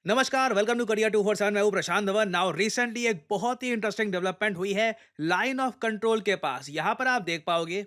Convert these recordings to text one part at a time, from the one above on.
नमस्कार, welcome to career 247। मैं हूं प्रशांत धवन। नाउ रिसेंटली एक बहुत ही इंटरेस्टिंग डेवलपमेंट हुई है लाइन ऑफ कंट्रोल के पास। यहां पर आप देख पाओगे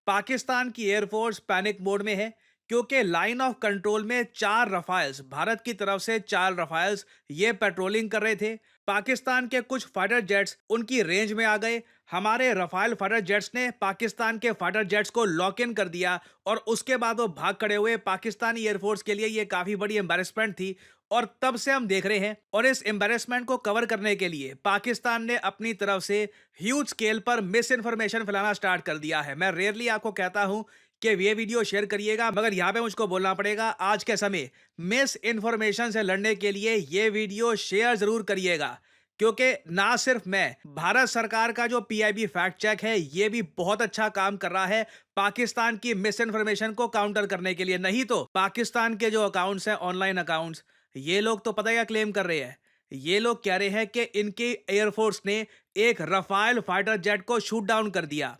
पाकिस्तान की एयरफोर्स पैनिक मोड में है, क्योंकि लाइन ऑफ कंट्रोल में चार रफाइल्स, भारत की तरफ से चार रफाइल्स ये पेट्रोलिंग कर रहे थे। पाकिस्तान के कुछ फाइटर जेट्स उनकी रेंज में आ गए। हमारे रफाइल फाइटर जेट्स ने पाकिस्तान के फाइटर जेट्स को लॉक इन कर दिया और उसके बाद वो भाग खड़े हुए। पाकिस्तानी एयरफोर्स के लिए ये काफी बड़ी एम्बैरेसमेंट थी और तब से हम देख रहे हैं। और इस एम्बैरेसमेंट को कवर करने के लिए पाकिस्तान ने अपनी तरफ से ह्यूज स्केल पर मिस इन्फॉर्मेशन फैलाना स्टार्ट कर दिया है। मैं रेयरली आपको कहता हूं कि ये वीडियो शेयर करिएगा, मगर यहां पे मुझको बोलना पड़ेगा, आज के समय मिस इन्फॉर्मेशन से लड़ने के लिए ये वीडियो शेयर जरूर करिएगा। क्योंकि ना सिर्फ मैं, भारत सरकार का जो पीआईबी फैक्ट चेक है ये भी बहुत अच्छा काम कर रहा है पाकिस्तान की मिस इन्फॉर्मेशन को काउंटर करने के लिए। नहीं तो पाकिस्तान के जो अकाउंट्स हैं, ऑनलाइन अकाउंट्स, ये लोग तो पता क्या क्लेम कर रहे हैं। ये लोग कह रहे हैं कि इनकी एयरफोर्स ने एक रफाल फाइटर जेट को शूट डाउन कर दिया।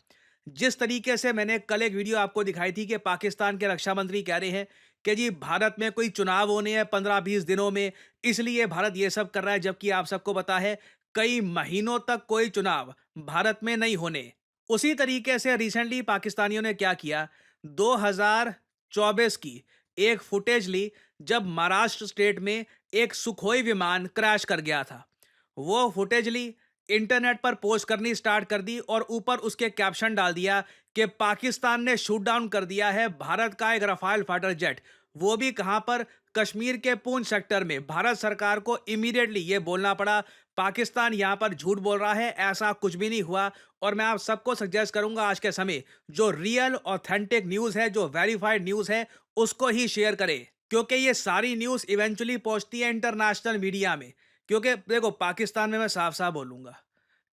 जिस तरीके से मैंने कल एक वीडियो आपको दिखाई थी कि पाकिस्तान के रक्षा मंत्री कह रहे हैं कि जी भारत में कोई चुनाव होने हैं 15-20 दिनों में, इसलिए भारत ये सब कर रहा है, जबकि आप सबको पता है कई महीनों तक कोई चुनाव भारत में नहीं होने। उसी तरीके से रिसेंटली पाकिस्तानियों ने क्या किया, 2024 की एक फुटेज ली जब महाराष्ट्र स्टेट में एक सुखोई विमान क्रैश कर गया था। वो फुटेज ली, इंटरनेट पर पोस्ट करनी स्टार्ट कर दी और ऊपर उसके कैप्शन डाल दिया कि पाकिस्तान ने शूट डाउन कर दिया है भारत का एक रफाल फाइटर जेट। वो भी कहां पर, कश्मीर के पूंछ सेक्टर में। भारत सरकार को इमीडिएटली ये बोलना पड़ा पाकिस्तान यहां पर झूठ बोल रहा है, ऐसा कुछ भी नहीं हुआ। और मैं आप सबको सजेस्ट करूंगा आज के समय जो रियल ऑथेंटिक न्यूज है, जो वेरीफाइड न्यूज है, उसको ही शेयर करें। क्योंकि ये सारी न्यूज इवेंचुअली पहुंचती है इंटरनेशनल मीडिया में। क्योंकि देखो, पाकिस्तान में मैं साफ साफ बोलूंगा,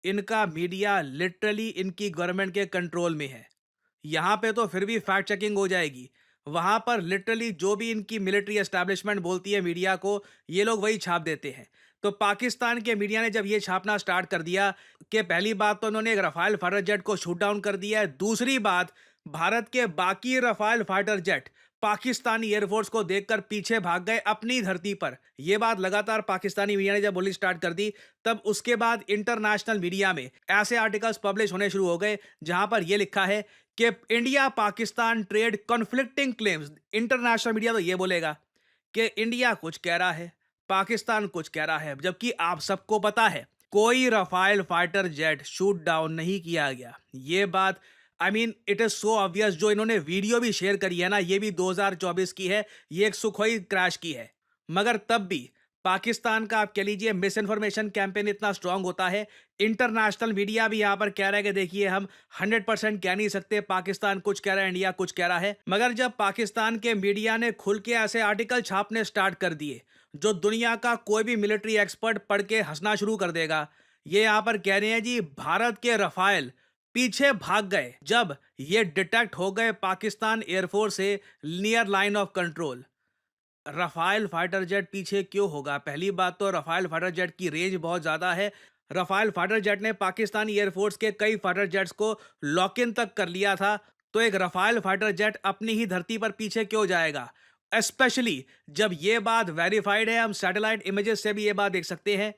इनका मीडिया लिटरली इनकी गवर्नमेंट के कंट्रोल में है। यहाँ पे तो फिर भी फैक्ट चेकिंग हो जाएगी, वहां पर लिटरली जो भी इनकी मिलिट्री एस्टैब्लिशमेंट बोलती है मीडिया को, ये लोग वही छाप देते हैं। तो पाकिस्तान के मीडिया ने जब ये छापना स्टार्ट कर दिया कि पहली बात तो उन्होंने एक रफाल फाइटर जेट को शूट डाउन कर दिया है, दूसरी बात भारत के बाकी Rafale fighter jet Pakistani air force को देखकर पीछे भाग गए अपनी धरती पर। यह बात लगातार पाकिस्तानी मीडिया ने जब बोलनी स्टार्ट कर दी, तब उसके बाद इंटरनेशनल मीडिया में ऐसे आर्टिकल्स पब्लिश होने शुरू हो गए जहां पर यह लिखा है कि India Pakistan trade conflicting claims. International media तो यह बोलेगा कि इंडिया कुछ कह रहा है, पाकिस्तान कुछ कह रहा है, जबकि आप सबको पता है कोई Rafale fighter jet shoot down नहीं किया गया। ये बात I mean it is so obvious. जो इन्होंने वीडियो भी शेयर करी है ना, ये भी 2024 की है, ये एक सुखोई क्रैश की है। मगर तब भी पाकिस्तान का आप कह लीजिए मिस इन्फॉर्मेशन कैंपेन इतना स्ट्रांग होता है, इंटरनेशनल मीडिया भी यहां पर कह रहा है कि देखिए हम 100% कह नहीं सकते पाकिस्तान कुछ कह रहा है, इंडिया कुछ कह रहा है। मगर जब पाकिस्तान के मीडिया ने खुल के ऐसे आर्टिकल छापने स्टार्ट कर दिए जो दुनिया का कोई भी मिलिट्री एक्सपर्ट पढ़ के हंसना शुरू कर देगा, ये यहां पर कह रहे हैं जी भारत के रफाल पीछे भाग गए जब ये डिटेक्ट हो गए पाकिस्तान एयरफोर्स से near line of control. Rafale fighter jet पीछे क्यों होगा? पहली बात तो रफाल फाइटर जेट की रेंज बहुत ज्यादा है। रफाल फाइटर जेट ने पाकिस्तानी एयरफोर्स के कई फाइटर जेट्स को लॉक इन तक कर लिया था। तो एक रफाल फाइटर जेट अपनी ही धरती पर पीछे क्यों जाएगा? स्पेशली जब ये बात वेरीफाइड है, हम सैटेलाइट इमेजेस से भी ये बात देख सकते हैं।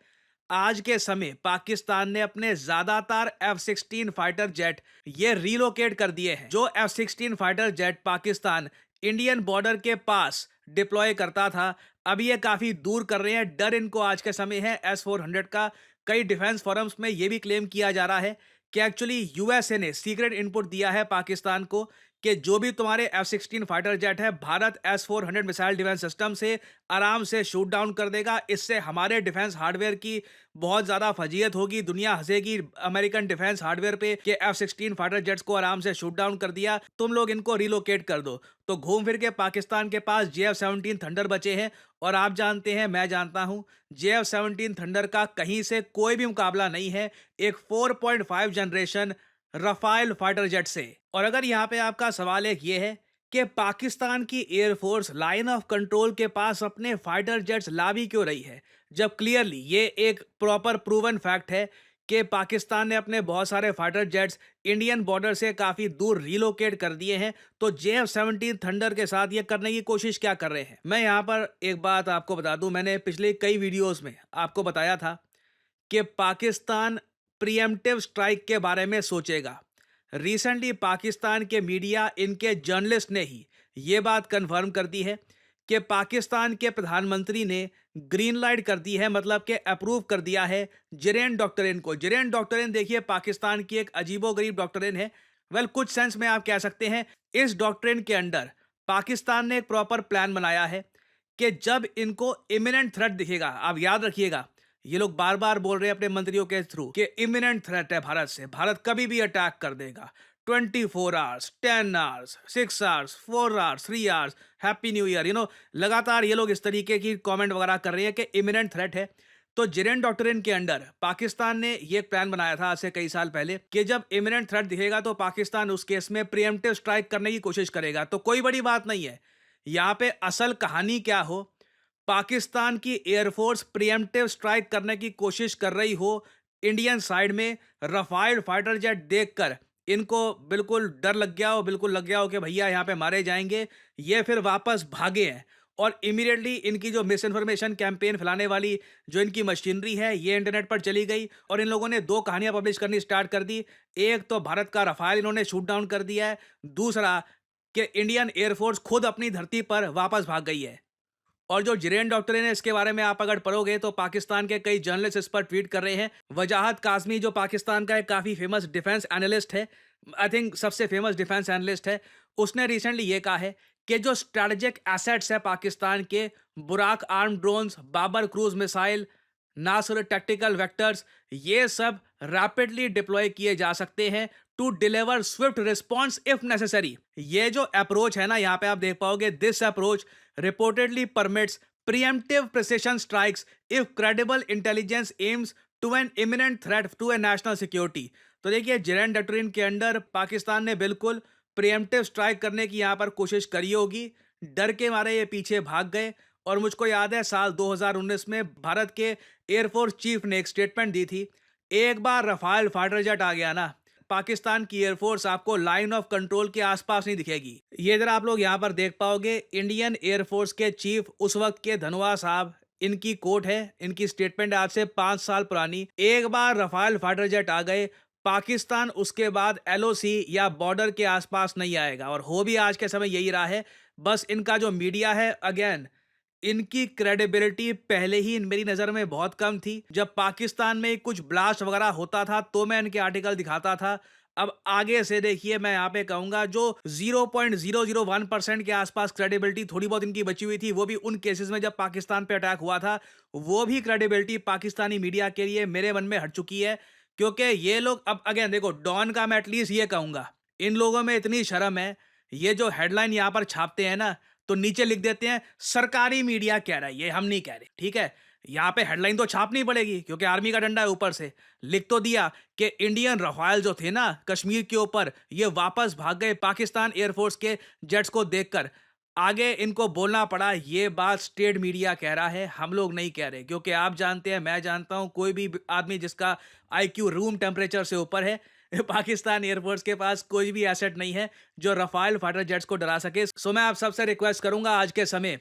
आज के समय पाकिस्तान ने अपने ज्यादातर F-16 फाइटर जेट ये रिलोकेट कर दिए हैं। जो F-16 fighter jet Pakistan Indian border के पास डिप्लॉय करता था, अब ये काफी दूर कर रहे हैं। डर इनको आज के समय है S-400 का। कई डिफेंस फोरम्स में यह भी क्लेम किया जा रहा है कि एक्चुअली यूएसए ने सीक्रेट इनपुट दिया है पाकिस्तान को कि जो भी तुम्हारे F-16 फाइटर जेट है, Bharat S-400 missile defence system से आराम से शूट डाउन कर देगा। इससे हमारे डिफेंस हार्डवेयर की बहुत ज्यादा फजीयत होगी, दुनिया हंसेगी अमेरिकन डिफेंस हार्डवेयर पे कि F-16 फाइटर जेट्स को आराम से शूट डाउन कर दिया, तुम लोग इनको रिलोकेट कर दो। तो घूम फिर के पाकिस्तान के पास JF-17 थंडर बचे हैं। और आप जानते हैं, मैं जानता हूं, JF-17 थंडर का कहीं से कोई भी मुकाबला नहीं है एक 4.5 जनरेशन रफाल फाइटर जेट से। और अगर यहां पे आपका सवाल एक ये है कि पाकिस्तान की एयरफोर्स लाइन ऑफ कंट्रोल के पास अपने फाइटर जेट्स ला भी क्यों रही है, जब क्लियरली ये एक प्रॉपर प्रूवन फैक्ट है कि पाकिस्तान ने अपने बहुत सारे फाइटर जेट्स इंडियन बॉर्डर से काफ़ी दूर रिलोकेट कर दिए हैं। तो JF-17 थंडर के साथ ये करने की कोशिश क्या कर रहे हैं? मैं यहाँ पर एक बात आपको बता दूँ, मैंने पिछले कई वीडियोज़ में आपको बताया था कि पाकिस्तान प्रीएम्प्टिव स्ट्राइक के बारे में सोचेगा। रिसेंटली पाकिस्तान के मीडिया, इनके जर्नलिस्ट ने ही ये बात कन्फर्म कर दी है कि पाकिस्तान के प्रधानमंत्री ने ग्रीन लाइट कर दी है, मतलब कि अप्रूव कर दिया है जिरेन डॉक्ट्रिन को। जिरेन डॉक्ट्रिन देखिए पाकिस्तान की एक अजीबोगरीब डॉक्ट्रिन है। वेल, कुछ सेंस में आप कह सकते हैं इस डॉक्ट्रिन के अंडर पाकिस्तान ने एक प्रॉपर प्लान बनाया है कि जब इनको इमिनेंट थ्रेट दिखेगा, आप याद रखिएगा, ये लोग बार बार बोल रहे हैं अपने मंत्रियों के थ्रू कि इमिनेंट थ्रेट है भारत से, भारत कभी भी अटैक कर देगा। 24 hours, 10 hours, 6 hours, 4 hours, 3 hours, happy new year, लगातार ये लोग इस तरीके की कमेंट वगैरह कर रहे हैं कि इमिनेंट थ्रेट है। तो जिरेन डॉक्ट्रिन के अंडर पाकिस्तान ने ये प्लान बनाया था आज से कई साल पहले कि जब इमिनेंट थ्रेट दिखेगा तो पाकिस्तान उस केस में प्रीएम्प्टिव स्ट्राइक करने की कोशिश करेगा। तो कोई बड़ी बात नहीं है। यहाँ पे असल कहानी क्या हो, पाकिस्तान की एयरफोर्स प्रीएम्प्टिव स्ट्राइक करने की कोशिश कर रही हो, इंडियन साइड में रफाइल फाइटर जेट देखकर इनको बिल्कुल डर लग गया हो, बिल्कुल लग गया हो कि भैया यहाँ पे मारे जाएंगे, ये फिर वापस भागे हैं। और इमीडिएटली इनकी जो मिस इन्फॉर्मेशन कैंपेन फैलाने वाली जो इनकी मशीनरी है, ये इंटरनेट पर चली गई और इन लोगों ने दो कहानियां पब्लिश करनी स्टार्ट कर दी। एक तो भारत का रफाल इन्होंने शूट डाउन कर दिया है, दूसरा कि इंडियन एयरफोर्स खुद अपनी धरती पर वापस भाग गई है। और जो जिरेन डॉक्ट्रिन है, इसके बारे में आप अगर पढ़ोगे तो पाकिस्तान के कई जर्नलिस्ट इस पर ट्वीट कर रहे हैं। वजाहत काज़मी जो पाकिस्तान का एक काफ़ी फेमस डिफेंस एनालिस्ट है, आई थिंक सबसे फेमस डिफेंस एनालिस्ट है, उसने रिसेंटली ये कहा है कि जो स्ट्रेटेजिक एसेट्स है पाकिस्तान के, Burraq armed drones, Babur cruise missile, Nasr tactical vectors, ये सब रैपिडली डिप्लॉय किए जा सकते हैं to deliver swift response if necessary. ये जो अप्रोच है ना, यहाँ पे आप देख पाओगे, this approach reportedly permits preemptive precision strikes if credible intelligence aims to an imminent threat to a national security। तो देखिए जिरेन डॉक्ट्रिन के अंडर पाकिस्तान ने बिल्कुल प्रीएम्प्टिव स्ट्राइक करने की यहाँ पर कोशिश करी होगी, डर के मारे ये पीछे भाग गए। और मुझको याद है साल 2019 में भारत के एयरफोर्स चीफ ने एक स्टेटमेंट दी थी, एक बार रफाल फाइटर जेट आ गया ना, पाकिस्तान की एयरफोर्स आपको लाइन ऑफ कंट्रोल के आसपास नहीं दिखेगी। ये जरा आप लोग यहाँ पर देख पाओगे, इंडियन एयरफोर्स के चीफ उस वक्त के धनोआ साहब, इनकी कोट है, इनकी स्टेटमेंट आज से 5 साल पुरानी, एक बार रफाल फाइटर जेट आ गए, पाकिस्तान उसके बाद LOC या बॉर्डर के आसपास नहीं आएगा। और हो भी आज के समय यही रहा है। बस इनका जो मीडिया है, अगेन इनकी क्रेडिबिलिटी पहले ही मेरी नज़र में बहुत कम थी। जब पाकिस्तान में कुछ ब्लास्ट वगैरह होता था तो मैं इनके आर्टिकल दिखाता था। अब आगे से देखिए, मैं यहाँ पे कहूँगा जो 0.001% के आसपास क्रेडिबिलिटी थोड़ी बहुत इनकी बची हुई थी, वो भी उन केसेस में जब पाकिस्तान पे अटैक हुआ था, वो भी क्रेडिबिलिटी पाकिस्तानी मीडिया के लिए मेरे मन में हट चुकी है। क्योंकि ये लोग, अब अगेन देखो, डॉन का मैं एटलीस्ट ये कहूँगा, इन लोगों में इतनी शर्म है, ये जो हेडलाइन यहाँ पर छापते हैं ना, तो नीचे लिख देते हैं सरकारी मीडिया कह रहा है, ये हम नहीं कह रहे। ठीक है, यहाँ पे हेडलाइन तो छापनी पड़ेगी क्योंकि आर्मी का डंडा है, ऊपर से लिख तो दिया कि इंडियन रफाल जो थे ना कश्मीर के ऊपर, ये वापस भाग गए पाकिस्तान एयरफोर्स के जेट्स को देखकर। आगे इनको बोलना पड़ा, ये बात स्टेट मीडिया कह रहा है, हम लोग नहीं कह रहे। क्योंकि आप जानते हैं, मैं जानता हूं, कोई भी आदमी जिसका IQ रूम टेम्परेचर से ऊपर है, पाकिस्तान एयरफोर्स के पास कोई भी एसेट नहीं है जो रफाल फाइटर जेट्स को डरा सके। सो मैं आप सबसे रिक्वेस्ट करूंगा, आज के समय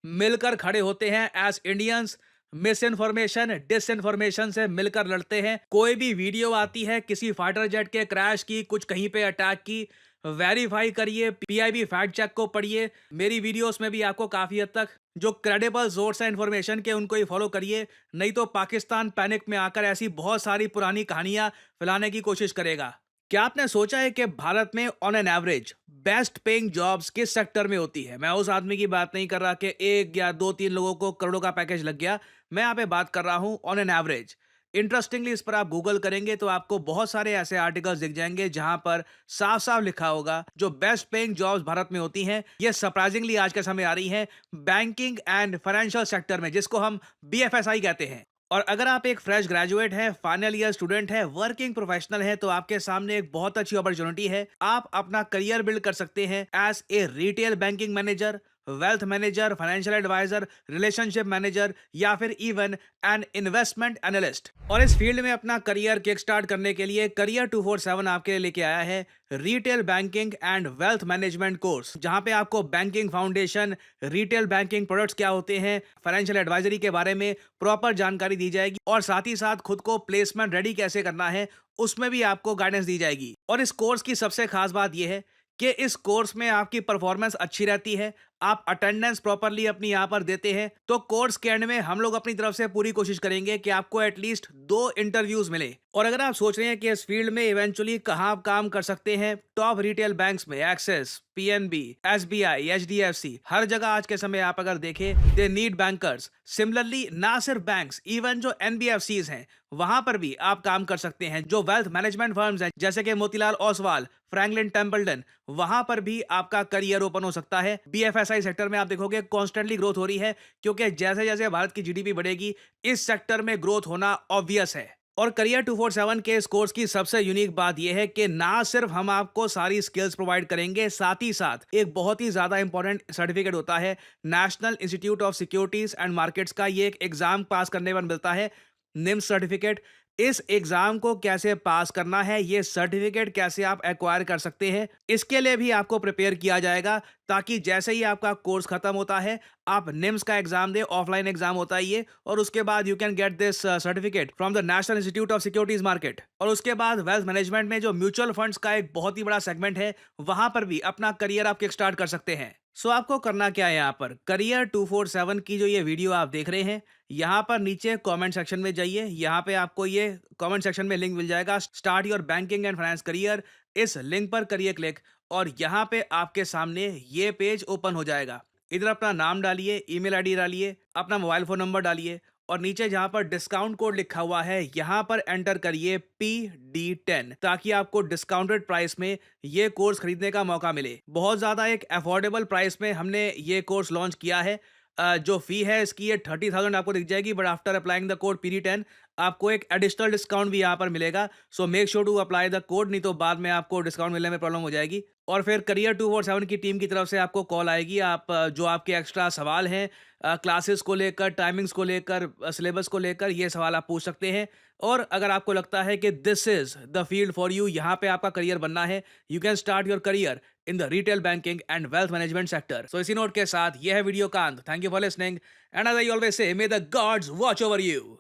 मिलकर खड़े होते हैं as Indians, misinformation disinformation से मिलकर लड़ते हैं। कोई भी वीडियो आती है किसी फाइटर जेट के क्रैश की, कुछ कहीं पे अटैक की, वेरीफाई करिए, PIB फैक्ट चेक को पढ़िए। मेरी वीडियोस में भी आपको काफ़ी हद तक जो क्रेडिबल सोर्स है इन्फॉर्मेशन के, उनको ही फॉलो करिए। नहीं तो पाकिस्तान पैनिक में आकर ऐसी बहुत सारी पुरानी कहानियां फैलाने की कोशिश करेगा। क्या आपने सोचा है कि भारत में on an average best paying jobs किस सेक्टर में होती है? मैं उस आदमी की बात नहीं कर रहा कि एक या दो तीन लोगों को करोड़ों का पैकेज लग गया। मैं यहाँ पे बात कर रहा हूँ ऑन एन एवरेज। इंटरेस्टिंगली, इस पर आप गूगल करेंगे तो आपको बहुत सारे ऐसे आर्टिकल्स दिख जाएंगे जहां पर साफ साफ लिखा होगा जो बेस्ट पेइंग जॉब्स भारत में होती हैं, ये सरप्राइजिंगली आज के समय आ रही हैं बैंकिंग एंड फाइनेंशियल सेक्टर में, जिसको हम BFSI कहते हैं। और अगर आप एक फ्रेश ग्रेजुएट है, फाइनल ईयर स्टूडेंट है, वर्किंग प्रोफेशनल है, तो आपके सामने एक बहुत अच्छी अपॉर्चुनिटी है। आप अपना करियर बिल्ड कर सकते हैं as a retail banking manager, wealth manager, financial adviser, relationship manager या फिर इवन एन इन्वेस्टमेंट एनालिस्ट। और इस फील्ड में अपना करियर किक स्टार्ट करने के लिए करियर 247 आपके लिए लेके आया है retail banking and wealth management course, जहां पे आपको banking foundation, retail banking products क्या होते हैं, फाइनेंशियल एडवाइजरी के बारे में प्रॉपर जानकारी दी जाएगी और साथ ही साथ खुद को प्लेसमेंट रेडी कैसे करना है उसमें भी आपको गाइडेंस दी जाएगी। और इस कोर्स की सबसे खास बात यह है कि इस कोर्स में आपकी परफॉर्मेंस अच्छी रहती है, आप अटेंडेंस प्रॉपरली अपनी यहाँ पर देते हैं, तो कोर्स के एंड में हम लोग अपनी तरफ से पूरी कोशिश करेंगे कि आपको एटलीस्ट 2 इंटरव्यूज मिले। और अगर आप सोच रहे हैं कि इस फील्ड में इवेंचुअली कहाँ आप काम कर सकते हैं, टॉप रिटेल बैंक्स में एक्सिस, पीएनबी, एसबीआई, एचडीएफसी, हर जगह आज के समय आप अगर देखें दे नीड बैंकर्स। सिमिलरली ना सिर्फ बैंक्स, इवन जो एनबीएफसीज हैं वहां पर भी आप काम कर सकते हैं। जो वेल्थ मैनेजमेंट फर्म्स हैं जैसे कि मोतीलाल ओसवाल, फ्रैंकलिन टेम्पल्टन, वहां पर भी आपका करियर ओपन हो सकता है। बीएफएसआई सेक्टर में आप देखोगे कॉन्स्टेंटली ग्रोथ हो रही है, क्योंकि जैसे जैसे भारत की जीडीपी बढ़ेगी इस सेक्टर में ग्रोथ होना ऑब्वियस है। और करियर 247 के इस कोर्स की सबसे यूनिक बात यह है कि ना सिर्फ हम आपको सारी स्किल्स प्रोवाइड करेंगे, साथ ही साथ एक बहुत ही ज्यादा इंपॉर्टेंट सर्टिफिकेट होता है national institute of securities and markets का। ये एक एग्जाम पास करने पर मिलता है, निम्स सर्टिफिकेट। इस एग्जाम को कैसे पास करना है, ये सर्टिफिकेट कैसे आप एक्वायर कर सकते हैं, इसके लिए भी आपको प्रिपेयर किया जाएगा, ताकि जैसे ही आपका कोर्स खत्म होता है आप निम्स का एग्जाम दे, ऑफलाइन एग्जाम होता है ये, और उसके बाद you can get this certificate from the national institute of securities market. और उसके बाद वेल्थ मैनेजमेंट में जो म्यूचुअल फंड्स का एक बहुत ही बड़ा सेगमेंट है, वहां पर भी अपना करियर आप किक स्टार्ट कर सकते हैं। सो आपको करना क्या है, यहाँ पर करियर 247 की जो ये वीडियो आप देख रहे हैं, यहाँ पर नीचे कमेंट सेक्शन में जाइए, यहाँ पे आपको ये कमेंट सेक्शन में लिंक मिल जाएगा, start your banking and finance career. इस लिंक पर करिए क्लिक और यहाँ पे आपके सामने ये पेज ओपन हो जाएगा। इधर अपना नाम डालिए, ईमेल आईडी डालिए, अपना मोबाइल फोन नंबर डालिए और नीचे जहां पर डिस्काउंट कोड लिखा हुआ है यहां पर एंटर करिए PD10, ताकि आपको डिस्काउंटेड प्राइस में ये कोर्स खरीदने का मौका मिले। बहुत ज्यादा एक अफोर्डेबल प्राइस में हमने ये कोर्स लॉन्च किया है। जो फी है इसकी ये 30,000 आपको दिख जाएगी, but after applying the code PD10 आपको एक एडिशनल डिस्काउंट भी यहाँ पर मिलेगा। So make sure to apply the code, नहीं तो बाद में आपको डिस्काउंट मिलने में प्रॉब्लम हो जाएगी। और फिर करियर 247 की टीम की तरफ से आपको कॉल आएगी। आप जो आपके एक्स्ट्रा सवाल हैं क्लासेस को लेकर, टाइमिंग्स को लेकर, सिलेबस को लेकर, ये सवाल आप पूछ सकते हैं। और अगर आपको लगता है कि this is the field for you, यहाँ पे आपका करियर बनना है, you can start your career in the retail banking and wealth management sector. So इसी नोट के साथ यह है वीडियो का अंत। Thank you for listening and as I always say, may the gods watch over you.